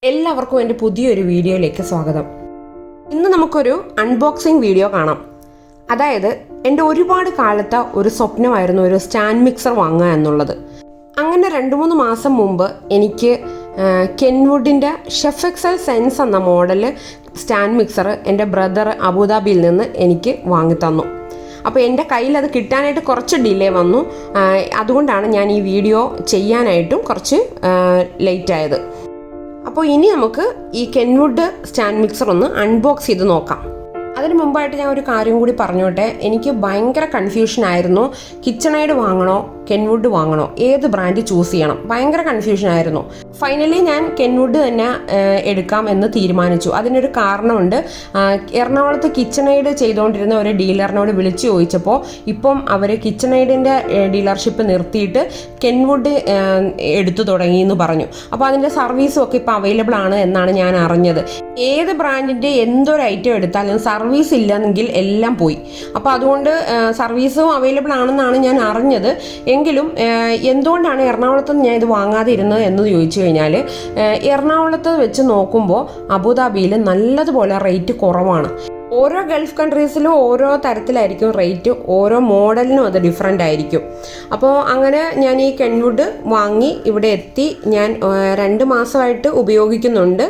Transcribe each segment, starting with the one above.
എല്ലാവർക്കും എൻ്റെ പുതിയൊരു വീഡിയോയിലേക്ക് സ്വാഗതം. ഇന്ന് നമുക്കൊരു അൺബോക്സിങ് വീഡിയോ കാണാം. അതായത് എൻ്റെ ഒരുപാട് കാലത്തെ ഒരു സ്വപ്നമായിരുന്നു ഒരു സ്റ്റാൻഡ് മിക്സർ വാങ്ങുക എന്നുള്ളത്. അങ്ങനെ 2-3 മാസം മുമ്പ് എനിക്ക് കെൻവുഡിൻ്റെ ഷെഫ് എക്സൽ സെൻസ് എന്ന മോഡൽ സ്റ്റാൻഡ് മിക്സർ എൻ്റെ ബ്രദർ അബുദാബിയിൽ നിന്ന് എനിക്ക് വാങ്ങിത്തന്നു. അപ്പോൾ എൻ്റെ കയ്യിൽ അത് കിട്ടാനായിട്ട് കുറച്ച് ഡിലേ വന്നു. അതുകൊണ്ടാണ് ഞാൻ ഈ വീഡിയോ ചെയ്യാനായിട്ടും കുറച്ച് ലേറ്റായത്. അപ്പോൾ ഇനി നമുക്ക് ഈ കെൻവുഡ് സ്റ്റാൻഡ് മിക്സർ ഒന്ന് അൺബോക്സ് ചെയ്ത് നോക്കാം. അതിന് മുമ്പായിട്ട് ഞാൻ ഒരു കാര്യം കൂടി പറഞ്ഞോട്ടെ. എനിക്ക് ഭയങ്കര കൺഫ്യൂഷനായിരുന്നു. കിച്ചൺ-എയ്ഡ് വാങ്ങണോ കെൻവുഡ് വാങ്ങണോ, ഏത് ബ്രാൻഡ് ചൂസ് ചെയ്യണം, ഭയങ്കര കൺഫ്യൂഷനായിരുന്നു. ഫൈനലി ഞാൻ കെൻവുഡ് തന്നെ എടുക്കാം എന്ന് തീരുമാനിച്ചു. അതിനൊരു കാരണമുണ്ട്. എറണാകുളത്ത് കിച്ചൺ-എയ്ഡ് ചെയ്തുകൊണ്ടിരുന്ന ഒരു ഡീലറിനോട് വിളിച്ചു ചോദിച്ചപ്പോൾ ഇപ്പം അവർ കിച്ചൺ-എയ്ഡിൻ്റെ ഡീലർഷിപ്പ് നിർത്തിയിട്ട് കെൻവുഡ് എടുത്തു തുടങ്ങി എന്ന് പറഞ്ഞു. അപ്പോൾ അതിൻ്റെ സർവീസും ഒക്കെ ഇപ്പോൾ അവൈലബിൾ ആണ് എന്നാണ് ഞാൻ അറിഞ്ഞത്. ഏത് ബ്രാൻഡിൻ്റെ എന്തൊരു ഐറ്റം എടുത്താലും സർവീസ് ഇല്ലെങ്കിൽ എല്ലാം പോയി. അപ്പോൾ അതുകൊണ്ട് സർവീസും അവൈലബിൾ ആണെന്നാണ് ഞാൻ അറിഞ്ഞത്. എങ്കിലും എന്തുകൊണ്ടാണ് എറണാകുളത്ത് ഞാൻ ഇത് വാങ്ങാതെ ഇരുന്നത് എന്ന് ചോദിച്ചു കഴിഞ്ഞാൽ, എറണാകുളത്ത് വെച്ച് നോക്കുമ്പോൾ അബുദാബിയിൽ നല്ലതുപോലെ റേറ്റ് കുറവാണ്. ഓരോ ഗൾഫ് കൺട്രീസിലും ഓരോ തരത്തിലായിരിക്കും റേറ്റ്, ഓരോ മോഡലിനും അത് ഡിഫറെൻ്റ് ആയിരിക്കും. അപ്പോൾ അങ്ങനെ ഞാൻ ഈ കെൻവുഡ് വാങ്ങി ഇവിടെ എത്തി. ഞാൻ 2 മാസമായിട്ട് ഉപയോഗിക്കുന്നുണ്ട്.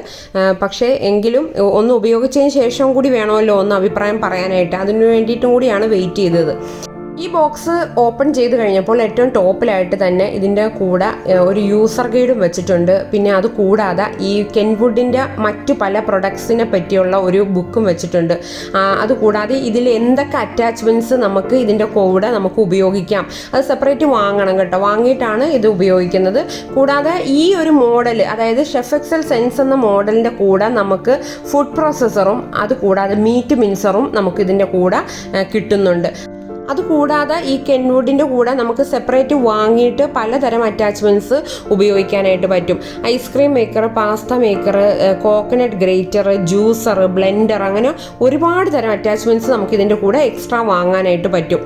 പക്ഷേ എങ്കിലും ഒന്ന് ഉപയോഗിച്ചതിന് ശേഷം കൂടി വേണമല്ലോ ഒന്ന് അഭിപ്രായം പറയാനായിട്ട്. അതിനു വേണ്ടിയിട്ടും കൂടിയാണ് വെയിറ്റ് ചെയ്തത്. ഈ ബോക്സ് ഓപ്പൺ ചെയ്ത് കഴിഞ്ഞപ്പോൾ ഏറ്റവും ടോപ്പിലായിട്ട് തന്നെ ഇതിൻ്റെ കൂടെ ഒരു യൂസർ ഗൈഡും വെച്ചിട്ടുണ്ട്. പിന്നെ അത് കൂടാതെ ഈ കെൻവുഡിൻ്റെ മറ്റു പല പ്രൊഡക്ട്സിനെ പറ്റിയുള്ള ഒരു ബുക്കും വെച്ചിട്ടുണ്ട്. അതുകൂടാതെ ഇതിൽ എന്തൊക്കെ അറ്റാച്ച്മെൻറ്റ്സ് നമുക്ക് ഇതിൻ്റെ കൂടെ നമുക്ക് ഉപയോഗിക്കാം, അത് സെപ്പറേറ്റ് വാങ്ങണം കേട്ടോ. വാങ്ങിയിട്ടാണ് ഇത് ഉപയോഗിക്കുന്നത്. കൂടാതെ ഈ ഒരു മോഡൽ, അതായത് ഷെഫ് എക്സൽ സെൻസ് എന്ന മോഡലിൻ്റെ കൂടെ നമുക്ക് ഫുഡ് പ്രോസസ്സറും അതുകൂടാതെ മീറ്റ് മിൻസറും നമുക്ക് ഇതിൻ്റെ കൂടെ കിട്ടുന്നുണ്ട്. അതുകൂടാതെ ഈ കെൻവുഡിൻ്റെ കൂടെ നമുക്ക് സെപ്പറേറ്റ് വാങ്ങിയിട്ട് പലതരം അറ്റാച്ച്മെൻറ്റ്സ് ഉപയോഗിക്കാനായിട്ട് പറ്റും. Ice cream maker, pasta maker, coconut greater, juicer, blender, അങ്ങനെ ഒരുപാട് തരം അറ്റാച്ച്മെൻറ്റ്സ് നമുക്ക് ഇതിൻ്റെ കൂടെ എക്സ്ട്രാ വാങ്ങാനായിട്ട് പറ്റും.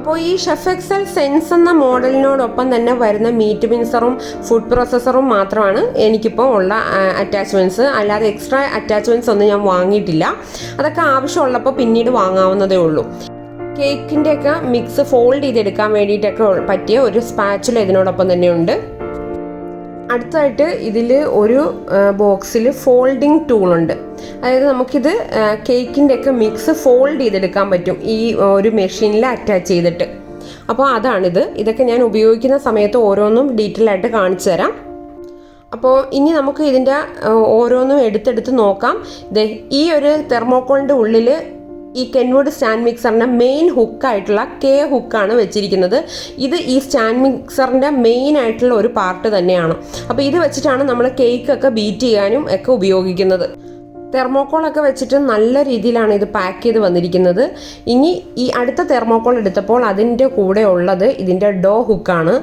അപ്പോൾ ഈ ഷെഫ് എക്സൽ സെൻസ് എന്ന മോഡലിനോടൊപ്പം തന്നെ വരുന്ന മീറ്റ് മിൻസറും ഫുഡ് പ്രോസസ്സറും മാത്രമാണ് എനിക്കിപ്പോൾ ഉള്ള അറ്റാച്ച്മെൻറ്റ്സ്. അല്ലാതെ എക്സ്ട്രാ അറ്റാച്ച്മെൻറ്റ്സ് ഒന്നും ഞാൻ വാങ്ങിയിട്ടില്ല. അതൊക്കെ ആവശ്യമുള്ളപ്പോൾ പിന്നീട് വാങ്ങാവുന്നതേ ഉള്ളൂ. കേക്കിൻ്റെയൊക്കെ മിക്സ് ഫോൾഡ് ചെയ്തെടുക്കാൻ വേണ്ടിയിട്ടൊക്കെ പറ്റിയ ഒരു സ്പാച്ചുല ഇതിനോടൊപ്പം തന്നെ ഉണ്ട്. അടുത്തായിട്ട് ഇതിൽ ഒരു ബോക്സിൽ ഫോൾഡിങ് ടൂളുണ്ട്. അതായത് നമുക്കിത് കേക്കിൻ്റെയൊക്കെ മിക്സ് ഫോൾഡ് ചെയ്തെടുക്കാൻ പറ്റും ഈ ഒരു മെഷീനിൽ അറ്റാച്ച് ചെയ്തിട്ട്. അപ്പോൾ അതാണിത്. ഇതൊക്കെ ഞാൻ ഉപയോഗിക്കുന്ന സമയത്ത് ഓരോന്നും ഡീറ്റെയിൽ ആയിട്ട് കാണിച്ചു തരാം. അപ്പോൾ ഇനി നമുക്ക് ഇതിൻ്റെ ഓരോന്നും എടുത്തെടുത്ത് നോക്കാം. ഈ ഒരു തെർമോക്കോളിൻ്റെ ഉള്ളിൽ ഈ കെൻവുഡ് സ്റ്റാൻഡ് മിക്സറിൻ്റെ മെയിൻ ഹുക്കായിട്ടുള്ള ഹുക്കാണ് വെച്ചിരിക്കുന്നത്. ഇത് ഈ സ്റ്റാൻഡ് മിക്സറിൻ്റെ മെയിൻ ആയിട്ടുള്ള ഒരു പാർട്ട് തന്നെയാണ്. അപ്പോൾ ഇത് വെച്ചിട്ടാണ് നമ്മൾ കേക്കൊക്കെ ബീറ്റ് ചെയ്യാനും ഒക്കെ ഉപയോഗിക്കുന്നത്. തെർമോക്കോളൊക്കെ വെച്ചിട്ട് നല്ല രീതിയിലാണ് ഇത് പാക്ക് ചെയ്ത് വന്നിരിക്കുന്നത്. ഇനി ഈ അടുത്ത തെർമോക്കോൾ എടുത്തപ്പോൾ അതിൻ്റെ കൂടെ ഉള്ളത് ഇതിൻ്റെ ഡോ ഹുക്കാണ്.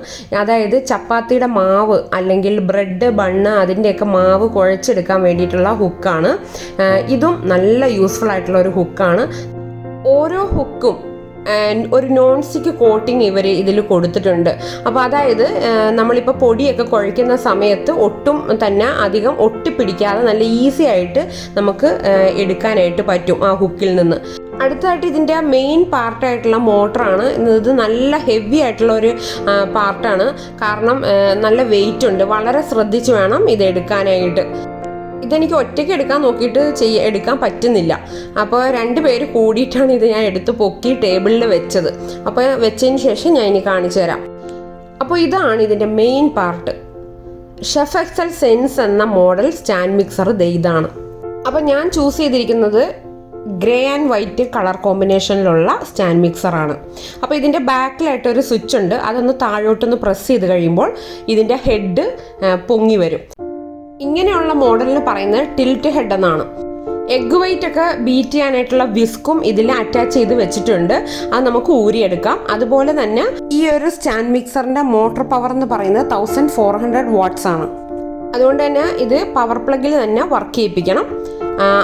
അതായത് ചപ്പാത്തിയുടെ മാവ് അല്ലെങ്കിൽ ബ്രെഡ്, ബണ്ണ് അതിൻ്റെയൊക്കെ മാവ് കുഴച്ചെടുക്കാൻ വേണ്ടിയിട്ടുള്ള ഹുക്കാണ്. ഇതും നല്ല യൂസ്ഫുൾ ആയിട്ടുള്ള ഒരു ഹുക്കാണ്. ഓരോ ഹുക്കും ഒരു നോൺ സ്റ്റിക്ക് കോട്ടിങ് ഇവർ ഇതിൽ കൊടുത്തിട്ടുണ്ട്. അപ്പോൾ അതായത് നമ്മളിപ്പോൾ പൊടിയൊക്കെ കുഴയ്ക്കുന്ന സമയത്ത് ഒട്ടും തന്നെ അധികം ഒട്ടിപ്പിടിക്കാതെ നല്ല ഈസി ആയിട്ട് നമുക്ക് എടുക്കാനായിട്ട് പറ്റും ആ ഹുക്കിൽ നിന്ന്. അടുത്തായിട്ട് ഇതിൻ്റെ മെയിൻ പാർട്ടായിട്ടുള്ള മോട്ടറാണ്. ഇത് നല്ല ഹെവി ആയിട്ടുള്ള ഒരു പാർട്ടാണ്. കാരണം നല്ല വെയിറ്റ് ഉണ്ട്. വളരെ ശ്രദ്ധിച്ച് വേണം ഇത് എടുക്കാനായിട്ട്. ഇതെനിക്ക് ഒറ്റയ്ക്ക് എടുക്കാൻ നോക്കിയിട്ട് എടുക്കാൻ പറ്റുന്നില്ല. അപ്പോൾ 2 പേര് കൂടിയിട്ടാണ് ഇത് ഞാൻ എടുത്ത് പൊക്കി ടേബിളിൽ വെച്ചത്. അപ്പോൾ വെച്ചതിന് ശേഷം ഞാൻ ഇനി കാണിച്ചു തരാം. അപ്പോൾ ഇതാണ് ഇതിൻ്റെ main part. Chef excel sense എന്ന മോഡൽ സ്റ്റാൻഡ് മിക്സർ ഇതാണ്. അപ്പോൾ ഞാൻ ചൂസ് ചെയ്തിരിക്കുന്നത് ഗ്രേ ആൻഡ് വൈറ്റ് കളർ കോമ്പിനേഷനിലുള്ള സ്റ്റാൻഡ് മിക്സറാണ്. അപ്പോൾ ഇതിൻ്റെ ബാക്കിലായിട്ട് ഒരു സ്വിച്ച് ഉണ്ട്. അതൊന്ന് താഴോട്ടൊന്ന് പ്രസ് ചെയ്ത് കഴിയുമ്പോൾ ഇതിൻ്റെ ഹെഡ് പൊങ്ങി വരും. ഇങ്ങനെയുള്ള മോഡലിന് പറയുന്നത് ടിൽറ്റ് ഹെഡ് എന്നാണ്. എഗ് വൈറ്റ് ഒക്കെ ബീറ്റ് ചെയ്യാനായിട്ടുള്ള വിസ്കും ഇതിൽ അറ്റാച്ച് ചെയ്ത് വെച്ചിട്ടുണ്ട്. അത് നമുക്ക് ഊരിയെടുക്കാം. അതുപോലെ തന്നെ ഈ ഒരു സ്റ്റാൻഡ് മിക്സറിൻ്റെ മോട്ടോർ പവർ എന്ന് പറയുന്നത് 1400 വാട്ട്സ് ആണ്. അതുകൊണ്ട് തന്നെ ഇത് പവർ പ്ലഗിൽ തന്നെ വർക്ക് ചെയ്യിപ്പിക്കണം.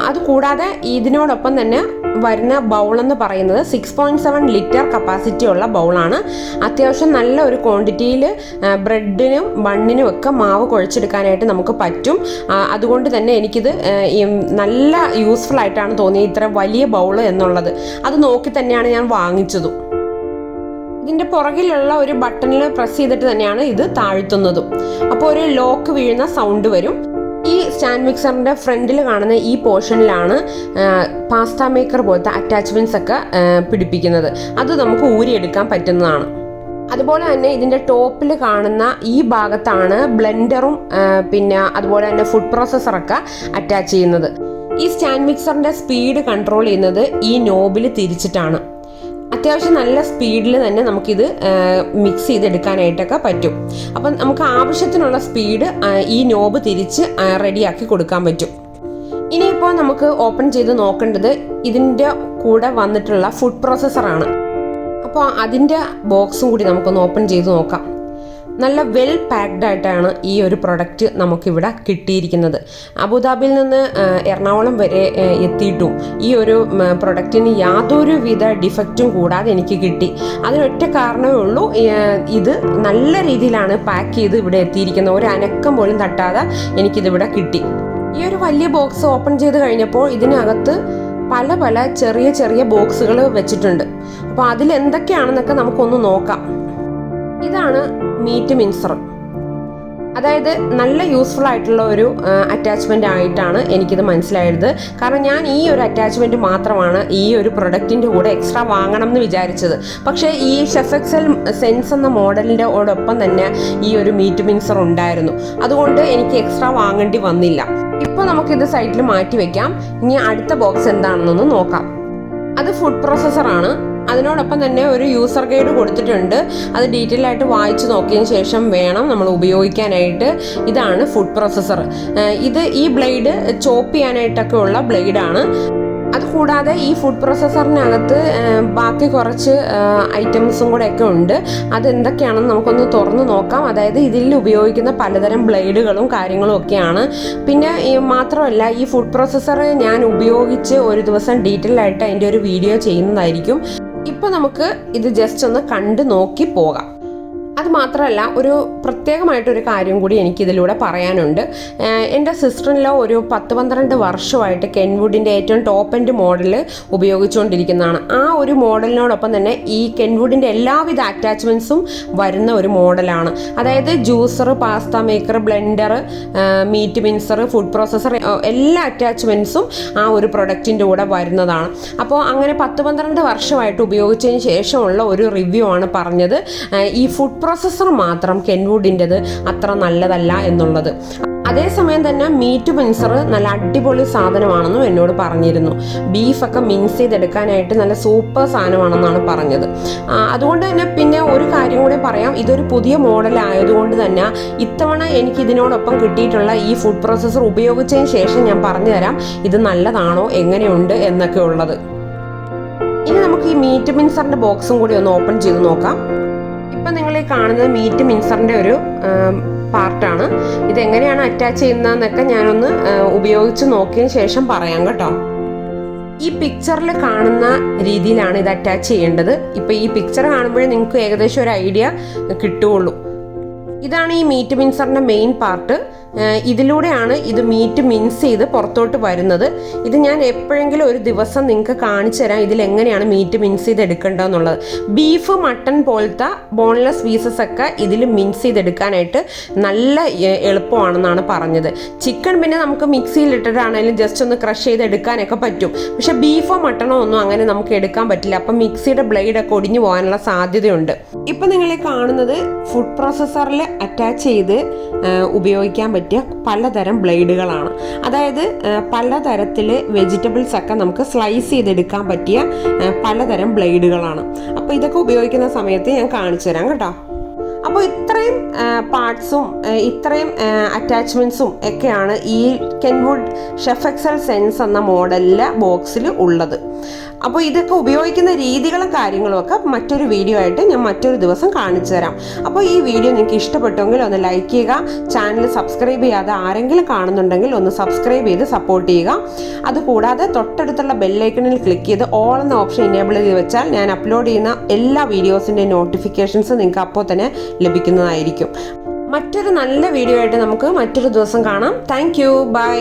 അതുകൂടാതെ ഇതിനോടൊപ്പം തന്നെ വരുന്ന ബൗളെന്ന് പറയുന്നത് 6.7 ലിറ്റർ കപ്പാസിറ്റി ഉള്ള ബൗളാണ്. അത്യാവശ്യം നല്ല ഒരു ക്വാണ്ടിറ്റിയിൽ ബ്രെഡിനും ബണ്ണിനും ഒക്കെ മാവ് കുഴച്ചെടുക്കാനായിട്ട് നമുക്ക് പറ്റും. അതുകൊണ്ട് തന്നെ എനിക്കിത് നല്ല യൂസ്ഫുൾ ആയിട്ടാണ് തോന്നിയത് ഇത്ര വലിയ ബൗള് എന്നുള്ളത്. അത് നോക്കി തന്നെയാണ് ഞാൻ വാങ്ങിച്ചതും. ഇതിൻ്റെ പുറകിലുള്ള ഒരു ബട്ടണിൽ പ്രസ് ചെയ്തിട്ട് തന്നെയാണ് ഇത് താഴ്ത്തുന്നതും. അപ്പോൾ ഒരു ലോക്ക് വീഴുന്ന സൗണ്ട് വരും. ഈ സ്റ്റാൻഡ് മിക്സറിൻ്റെ ഫ്രണ്ടിൽ കാണുന്ന ഈ പോർഷനിലാണ് പാസ്ത മേക്കർ പോലത്തെ അറ്റാച്ച്മെൻറ്റ്സ് ഒക്കെ പിടിപ്പിക്കുന്നത്. അത് നമുക്ക് ഊരിയെടുക്കാൻ പറ്റുന്നതാണ്. അതുപോലെ തന്നെ ഇതിൻ്റെ ടോപ്പിൽ കാണുന്ന ഈ ഭാഗത്താണ് ബ്ലെൻഡറും പിന്നെ അതുപോലെ തന്നെ ഫുഡ് പ്രോസസ്സറൊക്കെ അറ്റാച്ച് ചെയ്യുന്നത്. ഈ സ്റ്റാൻഡ് മിക്സറിൻ്റെ സ്പീഡ് കൺട്രോൾ ചെയ്യുന്നത് ഈ നോബിൽ തിരിച്ചിട്ടാണ്. അത്യാവശ്യം നല്ല സ്പീഡിൽ തന്നെ നമുക്കിത് മിക്സ് ചെയ്തെടുക്കാനായിട്ടൊക്കെ പറ്റും. അപ്പം നമുക്ക് ആവശ്യത്തിനുള്ള സ്പീഡ് ഈ നോബ് തിരിച്ച് റെഡിയാക്കി കൊടുക്കാൻ പറ്റും. ഇനിയിപ്പോൾ നമുക്ക് ഓപ്പൺ ചെയ്ത് നോക്കേണ്ടത് ഇതിൻ്റെ കൂടെ വന്നിട്ടുള്ള ഫുഡ് പ്രോസസ്സറാണ്. അപ്പോൾ അതിൻ്റെ ബോക്സും കൂടി നമുക്കൊന്ന് ഓപ്പൺ ചെയ്ത് നോക്കാം. നല്ല വെൽ പാക്ഡ് ആയിട്ടാണ് ഈ ഒരു പ്രൊഡക്റ്റ് നമുക്കിവിടെ കിട്ടിയിരിക്കുന്നത്. അബുദാബിയിൽ നിന്ന് എറണാകുളം വരെ എത്തിയിട്ടും ഈ ഒരു പ്രൊഡക്റ്റിന് യാതൊരു വിധ ഡിഫക്റ്റും കൂടാതെ എനിക്ക് കിട്ടി. അതിനൊറ്റ കാരണമേ ഉള്ളൂ, ഇത് നല്ല രീതിയിലാണ് പാക്ക് ചെയ്ത് ഇവിടെ എത്തിയിരിക്കുന്നത്. ഒരു അനക്കം പോലും തട്ടാതെ എനിക്കിതിവിടെ കിട്ടി. ഈ ഒരു വലിയ ബോക്സ് ഓപ്പൺ ചെയ്ത് കഴിഞ്ഞപ്പോൾ ഇതിനകത്ത് പല പല ചെറിയ ചെറിയ ബോക്സുകൾ വെച്ചിട്ടുണ്ട്. അപ്പോൾ അതിലെന്തൊക്കെയാണെന്നൊക്കെ നമുക്കൊന്ന് നോക്കാം. ഇതാണ് മീറ്റ് മിൻസർ. അതായത് നല്ല യൂസ്ഫുൾ ആയിട്ടുള്ള ഒരു അറ്റാച്ച്മെൻ്റ് ആയിട്ടാണ് എനിക്കിത് മനസ്സിലായത്. കാരണം ഞാൻ ഈ ഒരു അറ്റാച്ച്മെൻറ്റ് മാത്രമാണ് ഈ ഒരു പ്രൊഡക്റ്റിൻ്റെ കൂടെ എക്സ്ട്രാ വാങ്ങണം എന്ന് വിചാരിച്ചത്. പക്ഷേ ഈ ഷെഫ് എക്സൽ സെൻസ് എന്ന മോഡലിൻ്റെ ഓടൊപ്പം തന്നെ ഈ ഒരു മീറ്റ് മിൻസർ ഉണ്ടായിരുന്നു. അതുകൊണ്ട് എനിക്ക് എക്സ്ട്രാ വാങ്ങേണ്ടി വന്നില്ല. ഇപ്പോൾ നമുക്കിത് സൈഡിൽ മാറ്റി വെക്കാം. ഇനി അടുത്ത ബോക്സ് എന്താണെന്നൊന്ന് നോക്കാം. അത് ഫുഡ് പ്രോസസ്സറാണ്. അതിനോടൊപ്പം തന്നെ ഒരു യൂസർ ഗൈഡ് കൊടുത്തിട്ടുണ്ട്. അത് ഡീറ്റെയിൽ ആയിട്ട് വായിച്ച് നോക്കിയതിന് ശേഷം വേണം നമ്മൾ ഉപയോഗിക്കാനായിട്ട്. ഇതാണ് ഫുഡ് പ്രോസസ്സർ. ഈ ബ്ലേഡ് ചോപ്പ് ചെയ്യാനായിട്ടൊക്കെ ഉള്ള ബ്ലേഡാണ്. അതുകൂടാതെ ഈ ഫുഡ് പ്രോസസ്സറിനകത്ത് ബാക്കി കുറച്ച് ഐറ്റംസും കൂടെ ഒക്കെ ഉണ്ട്. അതെന്തൊക്കെയാണെന്ന് നമുക്കൊന്ന് തുറന്ന് നോക്കാം. അതായത് ഇതിൽ ഉപയോഗിക്കുന്ന പലതരം ബ്ലേഡുകളും കാര്യങ്ങളും ഒക്കെയാണ്. പിന്നെ മാത്രമല്ല ഈ ഫുഡ് പ്രോസസ്സർ ഞാൻ ഉപയോഗിച്ച് ഒരു ദിവസം ഡീറ്റെയിൽ ആയിട്ട് അതിൻ്റെ ഒരു വീഡിയോ ചെയ്യുന്നതായിരിക്കും. ഇപ്പോൾ നമുക്ക് ഇത് ജസ്റ്റ് ഒന്ന് കണ്ട് നോക്കി പോകാം. അത് മാത്രമല്ല ഒരു പ്രത്യേകമായിട്ടൊരു കാര്യം കൂടി എനിക്കിതിലൂടെ പറയാനുണ്ട്. എൻ്റെ സിസ്റ്ററിലോ ഒരു 10-12 വർഷമായിട്ട് കെൻവുഡിൻ്റെ ഏറ്റവും ടോപ്പ് എൻഡ് മോഡൽ ഉപയോഗിച്ചുകൊണ്ടിരിക്കുന്നതാണ്. ആ ഒരു മോഡലിനോടൊപ്പം തന്നെ ഈ കെൻവുഡിൻ്റെ എല്ലാവിധ അറ്റാച്ച്മെൻറ്റ്സും വരുന്ന ഒരു മോഡലാണ്. അതായത് juicer, pasta maker, blender, meat mincer, food processor എല്ലാ അറ്റാച്ച്മെൻറ്റ്സും ആ ഒരു പ്രൊഡക്റ്റിൻ്റെ കൂടെ വരുന്നതാണ്. അപ്പോൾ അങ്ങനെ 10-12 വർഷമായിട്ട് ഉപയോഗിച്ചതിന് ശേഷമുള്ള ഒരു റിവ്യൂ ആണ് പറഞ്ഞത്. ഈ ഫുഡ് പ്രോസസ്സർ മാത്രം കെൻവുഡിൻ്റെത് അത്ര നല്ലതല്ല എന്നുള്ളത്. അതേസമയം തന്നെ മീറ്റ് മിൻസർ നല്ല അടിപൊളി സാധനമാണെന്നും എന്നോട് പറഞ്ഞിരുന്നു. ബീഫൊക്കെ മിൻസ് ചെയ്തെടുക്കാനായിട്ട് നല്ല സൂപ്പർ സാധനമാണെന്നാണ് പറഞ്ഞത്. അതുകൊണ്ട് തന്നെ പിന്നെ ഒരു കാര്യം കൂടി പറയാം. ഇതൊരു പുതിയ മോഡൽ ആയതുകൊണ്ട് തന്നെ ഇത്തവണ എനിക്ക് ഇതിനോടൊപ്പം കിട്ടിയിട്ടുള്ള ഈ ഫുഡ് പ്രോസസ്സർ ഉപയോഗിച്ചതിന് ശേഷം ഞാൻ പറഞ്ഞു തരാം ഇത് നല്ലതാണോ എങ്ങനെയുണ്ട് എന്നൊക്കെ ഉള്ളത്. ഇനി നമുക്ക് ഈ മീറ്റ് മിൻസറിൻ്റെ ബോക്സും കൂടി ഒന്ന് ഓപ്പൺ ചെയ്ത് നോക്കാം. ഇപ്പം നിങ്ങൾ ഈ കാണുന്നത് മീറ്റ് മിൻസറിൻ്റെ ഒരു പാർട്ടാണ്. ഇതെങ്ങനെയാണ് അറ്റാച്ച് ചെയ്യുന്നതെന്നൊക്കെ ഞാനൊന്ന് ഉപയോഗിച്ച് നോക്കിയതിന് ശേഷം പറയാം കേട്ടോ. ഈ പിക്ചറിൽ കാണുന്ന രീതിയിലാണ് ഇത് അറ്റാച്ച് ചെയ്യേണ്ടത്. ഇപ്പം ഈ പിക്ചർ കാണുമ്പോഴേ നിങ്ങൾക്ക് ഏകദേശം ഒരു ഐഡിയ കിട്ടുകയുള്ളൂ. ഇതാണ് ഈ മീറ്റ് മിൻസറിൻ്റെ മെയിൻ പാർട്ട്. ഇതിലൂടെയാണ് ഇത് മീറ്റ് മിൻസ് ചെയ്ത് പുറത്തോട്ട് വരുന്നത്. ഇത് ഞാൻ എപ്പോഴെങ്കിലും ഒരു ദിവസം നിങ്ങൾക്ക് കാണിച്ചു തരാം ഇതിലെങ്ങനെയാണ് മീറ്റ് മിൻസ് ചെയ്ത് എടുക്കേണ്ടതെന്നുള്ളത്. ബീഫ്, മട്ടൺ പോലത്തെ ബോൺലെസ് പീസസ് ഒക്കെ ഇതിൽ മിൻസ് ചെയ്തെടുക്കാനായിട്ട് നല്ല എളുപ്പമാണെന്നാണ് പറഞ്ഞത്. ചിക്കൻ പിന്നെ നമുക്ക് മിക്സിയിലിട്ടിട്ടാണെങ്കിലും ജസ്റ്റ് ഒന്ന് ക്രഷ് ചെയ്തെടുക്കാനൊക്കെ പറ്റും. പക്ഷെ ബീഫോ മട്ടണോ ഒന്നും അങ്ങനെ നമുക്ക് എടുക്കാൻ പറ്റില്ല. അപ്പം മിക്സിയുടെ ബ്ലേഡൊക്കെ ഒടിഞ്ഞു പോകാനുള്ള സാധ്യതയുണ്ട്. ഇപ്പം നിങ്ങൾ കാണുന്നത് ഫുഡ് പ്രോസസ്സറിൽ അറ്റാച്ച് ചെയ്ത് ഉപയോഗിക്കാൻ പറ്റിയ പലതരം ബ്ലേഡുകളാണ്. അതായത് പലതരത്തിൽ വെജിറ്റബിൾസ് ഒക്കെ നമുക്ക് സ്ലൈസ് ചെയ്തെടുക്കാൻ പറ്റിയ പലതരം ബ്ലേഡുകളാണ്. അപ്പോൾ ഇതൊക്കെ ഉപയോഗിക്കുന്ന സമയത്ത് ഞാൻ കാണിച്ചു തരാം കേട്ടോ. അപ്പോൾ ഇത്രയും പാർട്സും ഇത്രയും അറ്റാച്ച്മെൻറ്റ്സും ഒക്കെയാണ് ഈ കെൻവുഡ് ഷെഫ് എക്സൽ സെൻസ് എന്ന മോഡലിലെ ബോക്സിൽ ഉള്ളത്. അപ്പോൾ ഇതൊക്കെ ഉപയോഗിക്കുന്ന രീതികളും കാര്യങ്ങളും ഒക്കെ മറ്റൊരു വീഡിയോ ആയിട്ട് ഞാൻ മറ്റൊരു ദിവസം കാണിച്ചു തരാം. അപ്പോൾ ഈ വീഡിയോ നിങ്ങൾക്ക് ഇഷ്ടപ്പെട്ടുവെങ്കിൽ ഒന്ന് ലൈക്ക് ചെയ്യുക, ചാനൽ സബ്സ്ക്രൈബ് ചെയ്യാതെ ആരെങ്കിലും കാണുന്നുണ്ടെങ്കിൽ ഒന്ന് സബ്സ്ക്രൈബ് ചെയ്ത് സപ്പോർട്ട് ചെയ്യുക. അതുകൂടാതെ തൊട്ടടുത്തുള്ള ബെല്ലൈക്കണിൽ ക്ലിക്ക് ചെയ്ത് ഓൾ എന്ന ഓപ്ഷൻ ഇനേബിൾ ചെയ്ത് വെച്ചാൽ ഞാൻ അപ്ലോഡ് ചെയ്യുന്ന എല്ലാ വീഡിയോസിൻ്റെ നോട്ടിഫിക്കേഷൻസ് നിങ്ങൾക്ക് അപ്പോൾ തന്നെ ലഭിക്കുന്നതായിരിക്കും. മറ്റൊരു നല്ല വീഡിയോ ആയിട്ട് നമുക്ക് മറ്റൊരു ദിവസം കാണാം. Thank you. ബൈ.